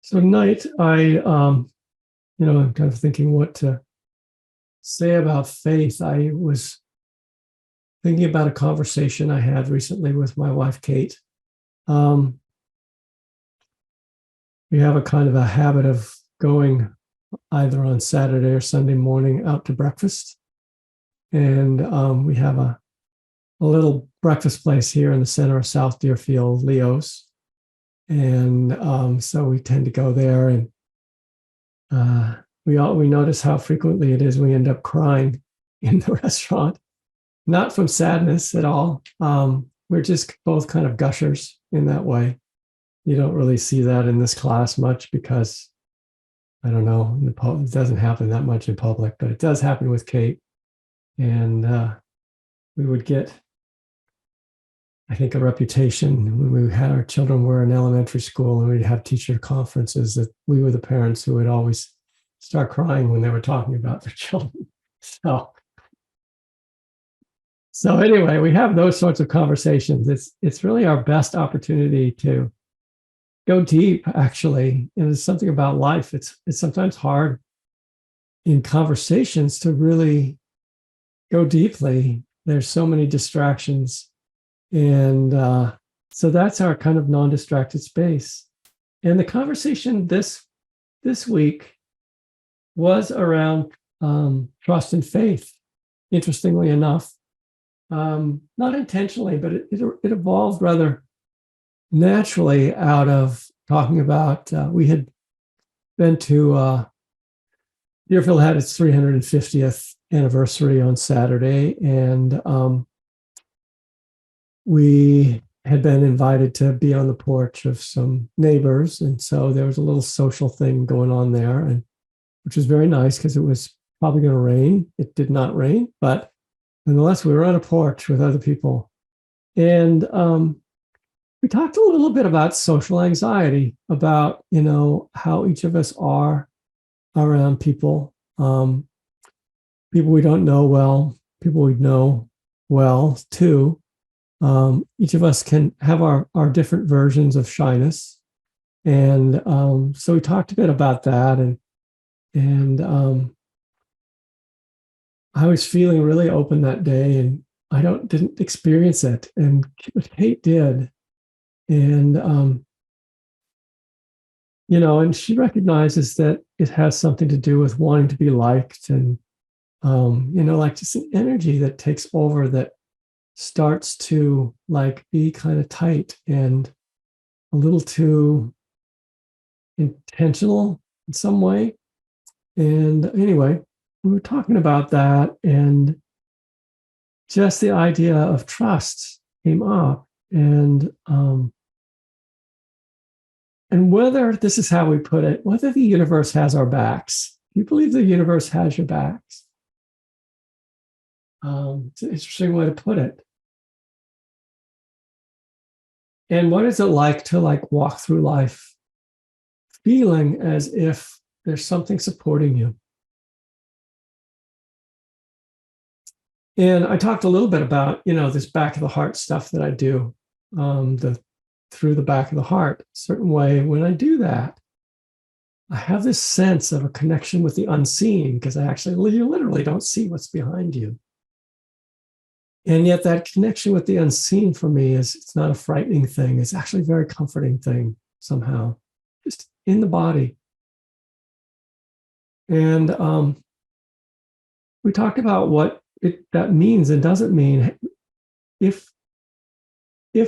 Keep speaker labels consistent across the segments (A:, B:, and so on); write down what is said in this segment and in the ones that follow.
A: So tonight, I'm kind of thinking what to say about faith. I was thinking about a conversation I had recently with my wife, Kate. Um, we have a kind of a habit of going either on Saturday or Sunday morning out to breakfast. And we have a little breakfast place here in the center of South Deerfield, Leo's. And so we tend to go there, and we notice how frequently it is we end up crying in the restaurant, not from sadness at all. We're just both kind of gushers in that way. You don't really see that in this class much because I don't know, it doesn't happen that much in public, but it does happen with Kate. And we would get, I think, a reputation when we had our children were in elementary school and we'd have teacher conferences that we were the parents who would always start crying when they were talking about their children. So anyway, we have those sorts of conversations. It's really our best opportunity to go deep, actually. And it's something about life. It's sometimes hard in conversations to really go deeply. There's so many distractions. And so that's our kind of non-distracted space. And the conversation this week was around trust and faith, interestingly enough. Not intentionally, but it evolved rather naturally out of talking about, we had been to, Deerfield had its 350th anniversary on Saturday, and we had been invited to be on the porch of some neighbors. And so there was a little social thing going on there, and which was very nice because it was probably going to rain. It did not rain, but nonetheless, we were on a porch with other people. And we talked a little bit about social anxiety, about, how each of us are around people, people we don't know well, people we know well too. Each of us can have our different versions of shyness. And so we talked a bit about that. And I was feeling really open that day, and I didn't experience it, and Kate did, and and she recognizes that it has something to do with wanting to be liked, and like just an energy that takes over that starts to like be kind of tight and a little too intentional in some way. And anyway, we were talking about that, and just the idea of trust came up, and whether this is how we put it, whether the universe has our backs. Do you believe the universe has your backs? It's an interesting way to put it. And what is it like to walk through life feeling as if there's something supporting you? And I talked a little bit about, this back of the heart stuff that I do, through the back of the heart, a certain way. When I do that, I have this sense of a connection with the unseen, because you literally don't see what's behind you. And yet that connection with the unseen for me it's not a frightening thing. It's actually a very comforting thing somehow, just in the body. And we talked about what that means and doesn't mean. If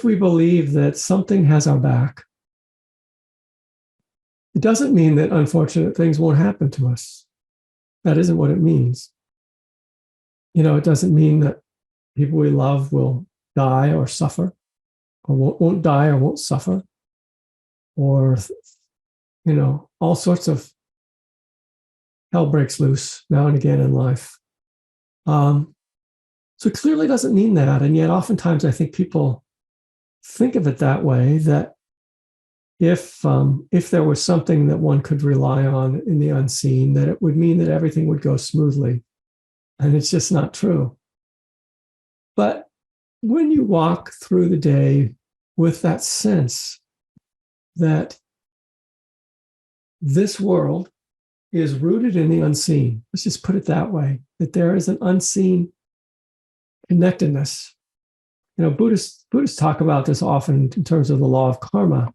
A: we believe that something has our back, it doesn't mean that unfortunate things won't happen to us. That isn't what it means. It doesn't mean that people we love will die or suffer, or won't die or won't suffer, or, all sorts of hell breaks loose now and again in life. So it clearly doesn't mean that. And yet oftentimes I think people think of it that way, that if there was something that one could rely on in the unseen, that it would mean that everything would go smoothly. And it's just not true. But when you walk through the day with that sense that this world is rooted in the unseen. Let's just put it that way, that there is an unseen connectedness. Buddhists talk about this often in terms of the law of karma,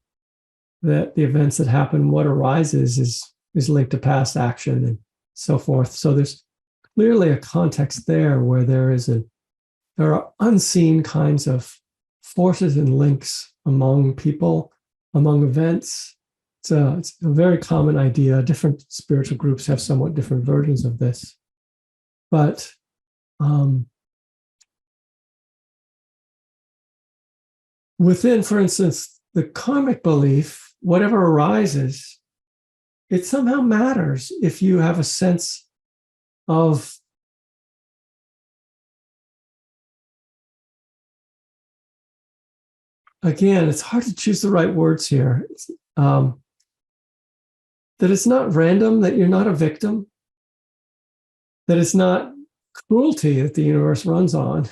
A: that the events that happen, what arises is linked to past action and so forth. So there's clearly a context there where there are unseen kinds of forces and links among people, among events. It's a very common idea. Different spiritual groups have somewhat different versions of this. But within, for instance, the karmic belief, whatever arises, it somehow matters if you have a sense of again, it's hard to choose the right words here. That it's not random, that you're not a victim, that it's not cruelty that the universe runs on,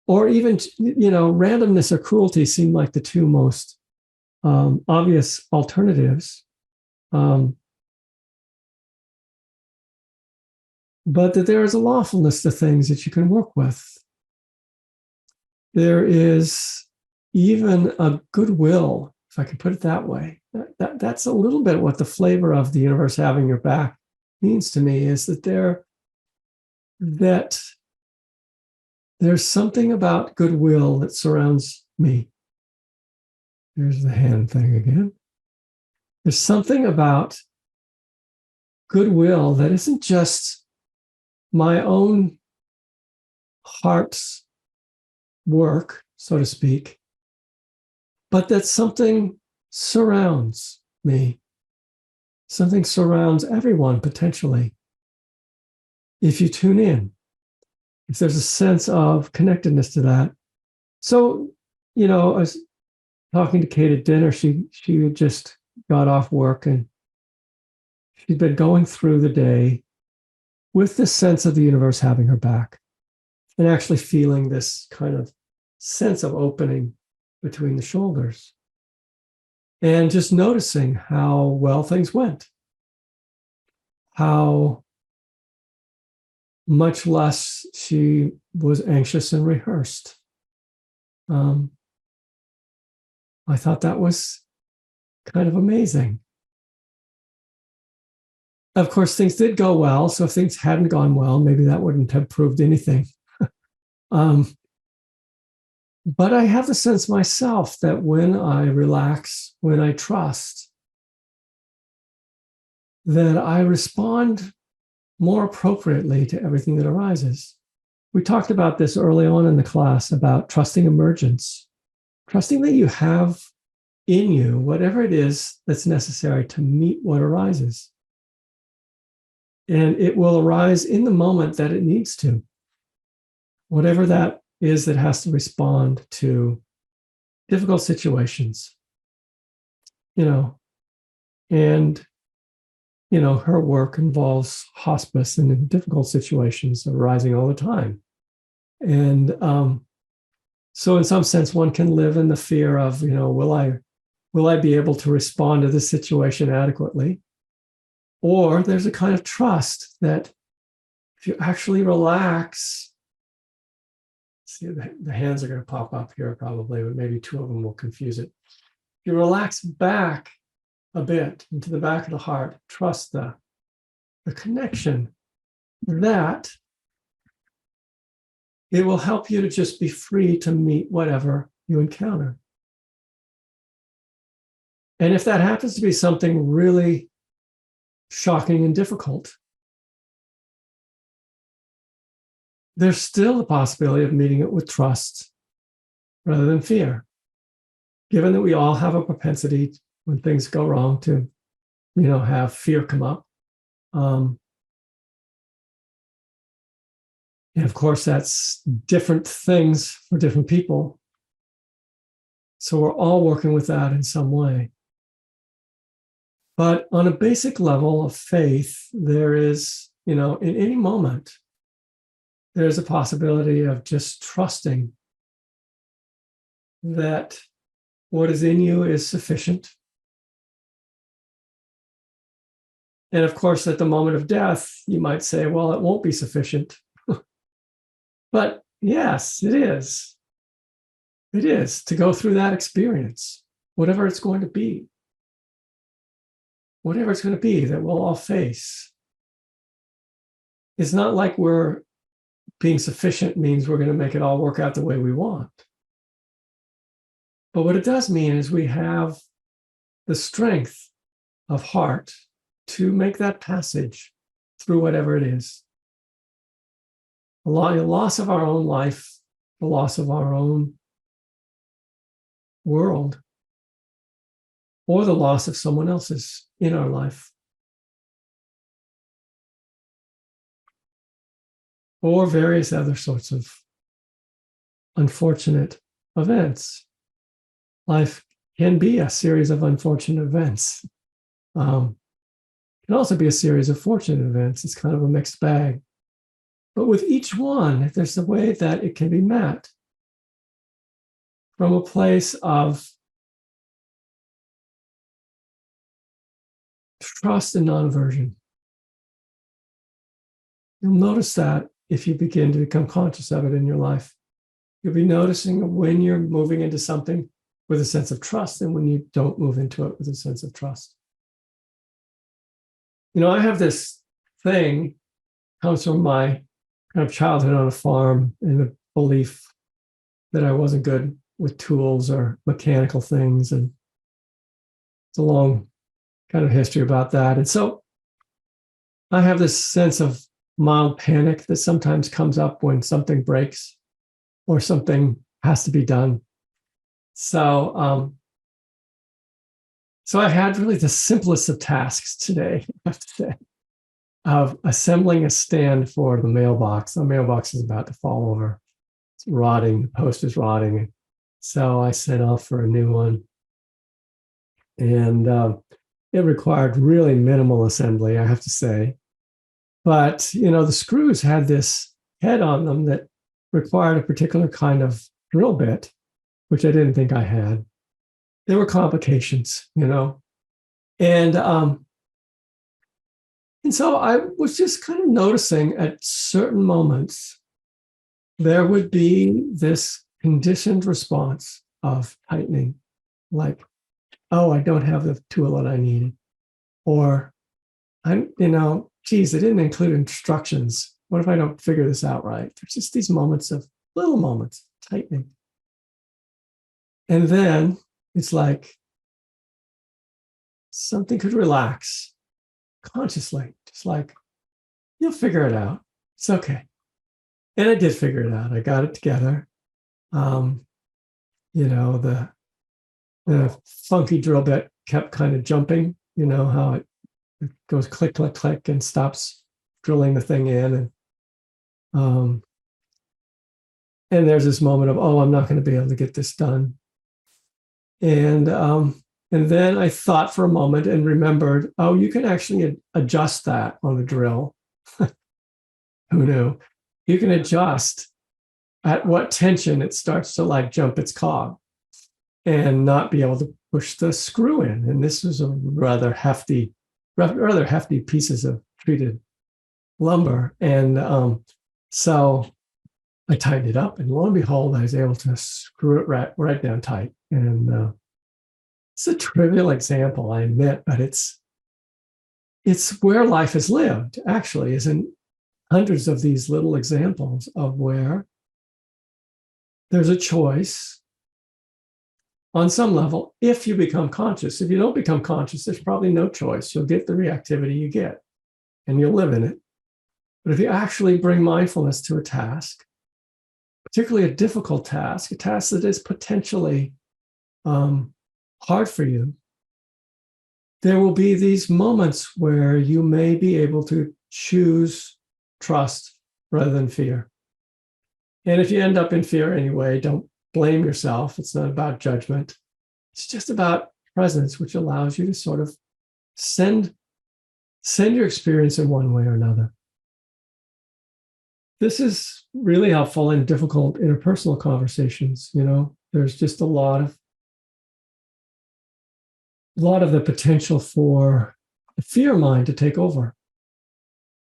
A: or even, randomness or cruelty seem like the two most obvious alternatives. But that there is a lawfulness to things that you can work with. There is even a goodwill, if I can put it that way. That's a little bit what the flavor of the universe having your back means to me, is that there's something about goodwill that surrounds me. There's the hand thing again. There's something about goodwill that isn't just my own heart's work, so to speak, but that something surrounds me. Something surrounds everyone potentially. If you tune in, if there's a sense of connectedness to that. So, I was talking to Kate at dinner. She had just got off work and she'd been going through the day with this sense of the universe having her back and actually feeling this kind of sense of opening between the shoulders and just noticing how well things went, how much less she was anxious and rehearsed. I thought that was kind of amazing. Of course, things did go well. So if things hadn't gone well, maybe that wouldn't have proved anything. But I have the sense myself that when I relax, when I trust, that I respond more appropriately to everything that arises. We talked about this early on in the class about trusting emergence, trusting that you have in you whatever it is that's necessary to meet what arises. And it will arise in the moment that it needs to, whatever that is that has to respond to difficult situations, and her work involves hospice and difficult situations arising all the time. And so in some sense, one can live in the fear of, will I be able to respond to this situation adequately? Or there's a kind of trust that if you actually relax, see, the hands are going to pop up here probably, but maybe two of them will confuse it. If you relax back a bit into the back of the heart, trust the connection, that it will help you to just be free to meet whatever you encounter. And if that happens to be something really shocking and difficult, there's still the possibility of meeting it with trust rather than fear, given that we all have a propensity when things go wrong to, have fear come up. And of course, that's different things for different people. So we're all working with that in some way. But on a basic level of faith, there is, in any moment, there's a possibility of just trusting that what is in you is sufficient. And of course, at the moment of death, you might say, well, it won't be sufficient. But yes, it is. It is to go through that experience, whatever it's going to be. Whatever it's going to be that we'll all face. It's not like we're being sufficient means we're going to make it all work out the way we want. But what it does mean is we have the strength of heart to make that passage through whatever it is. The loss of our own life, the loss of our own world, or the loss of someone else's in our life. Or various other sorts of unfortunate events. Life can be a series of unfortunate events. It can also be a series of fortunate events. It's kind of a mixed bag. But with each one, there's a way that it can be met from a place of trust and non-aversion. You'll notice that if you begin to become conscious of it in your life. You'll be noticing when you're moving into something with a sense of trust and when you don't move into it with a sense of trust. You know, I have this thing, comes from my kind of childhood on a farm and the belief that I wasn't good with tools or mechanical things. And it's a long kind of history about that. And so I have this sense of mild panic that sometimes comes up when something breaks or something has to be done. So I had really the simplest of tasks today, I have to say, of assembling a stand for the mailbox. The mailbox is about to fall over. It's rotting, the post is rotting. So I set off for a new one. And it required really minimal assembly, I have to say. But, you know, the screws had this head on them that required a particular kind of drill bit, which I didn't think I had. There were complications, you know. And so I was just kind of noticing at certain moments, there would be this conditioned response of tightening, like, oh, I don't have the tool that I needed. Or, geez, they didn't include instructions. What if I don't figure this out right? There's just these moments of little moments, tightening. And then it's like something could relax consciously, just like, you'll figure it out. It's okay. And I did figure it out. I got it together. The funky drill bit kept kind of jumping, you know, how it goes click, click, click and stops drilling the thing in. And there's this moment of, oh, I'm not going to be able to get this done. And then I thought for a moment and remembered, oh, you can actually adjust that on the drill. Who knew? You can adjust at what tension it starts to like jump its cog and not be able to push the screw in. And this was a rather hefty pieces of treated lumber. And so I tightened it up, and lo and behold, I was able to screw it right down tight. And it's a trivial example, I admit, but it's where life is lived, actually, is in hundreds of these little examples of where there's a choice on some level if you become conscious. If you don't become conscious, there's probably no choice. You'll get the reactivity you get, and you'll live in it. But if you actually bring mindfulness to a task, particularly a difficult task, a task that is potentially hard for you, there will be these moments where you may be able to choose trust rather than fear. And if you end up in fear anyway, don't blame yourself. It's not about judgment. It's just about presence, which allows you to sort of send your experience in one way or another. This is really helpful in difficult interpersonal conversations. You know, there's just a lot of the potential for the fear mind to take over,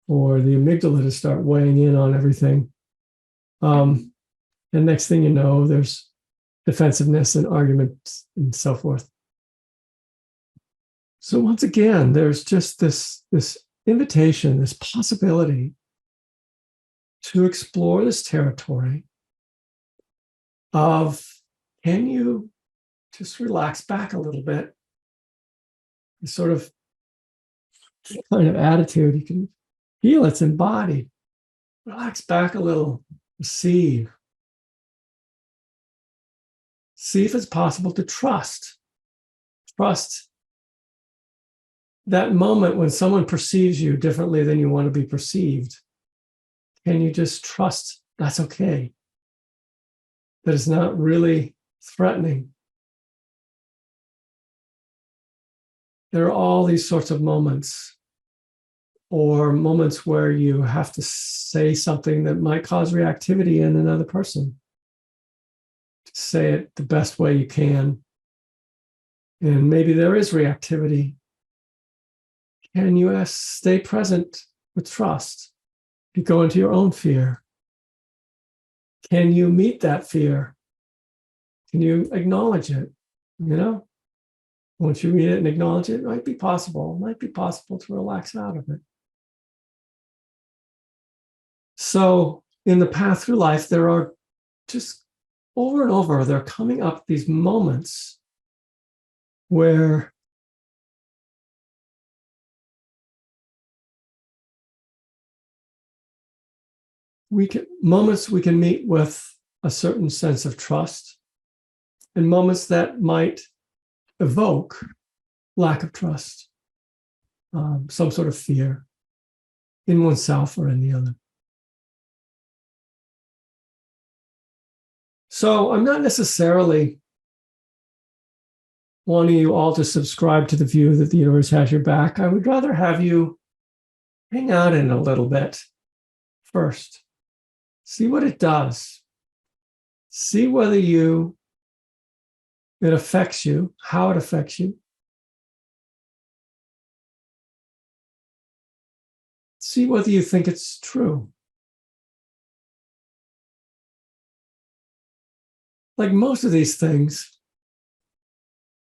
A: or the amygdala to start weighing in on everything. And next thing you know, there's defensiveness and arguments and so forth. So once again, there's just this invitation, this possibility to explore this territory of, can you just relax back a little bit? This sort of kind of attitude, you can feel it's embodied. Relax back a little, receive. See if it's possible to trust. Trust that moment when someone perceives you differently than you want to be perceived. Can you just trust that's okay? That it's not really threatening. There are all these sorts of moments, or moments where you have to say something that might cause reactivity in another person. Say it the best way you can. And maybe there is reactivity. Can you stay present with trust? You go into your own fear. Can you meet that fear? Can you acknowledge it? Once you meet it and acknowledge it, it might be possible. It might be possible to relax out of it. So in the path through life, there are just over and over, they're coming up these moments where we can meet with a certain sense of trust, and moments that might evoke lack of trust, some sort of fear in oneself or in the other. So I'm not necessarily wanting you all to subscribe to the view that the universe has your back. I would rather have you hang out in a little bit first. See what it does. See whether it affects you, how it affects you. See whether you think it's true. Like most of these things,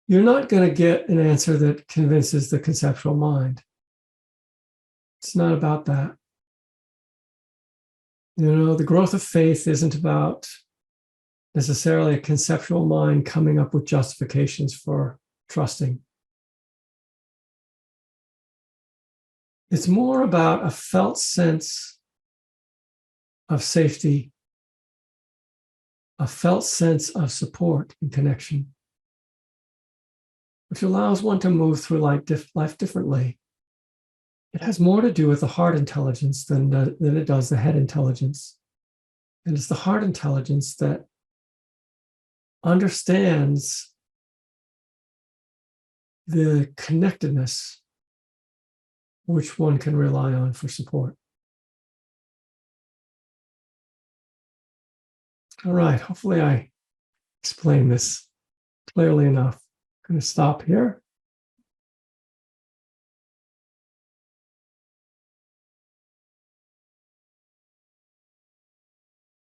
A: you're not going to get an answer that convinces the conceptual mind. It's not about that. The growth of faith isn't about necessarily a conceptual mind coming up with justifications for trusting. It's more about a felt sense of safety, a felt sense of support and connection, which allows one to move through life differently. It has more to do with the heart intelligence than it does the head intelligence. And it's the heart intelligence that understands the connectedness which one can rely on for support. All right, hopefully I explained this clearly enough. I'm going to stop here.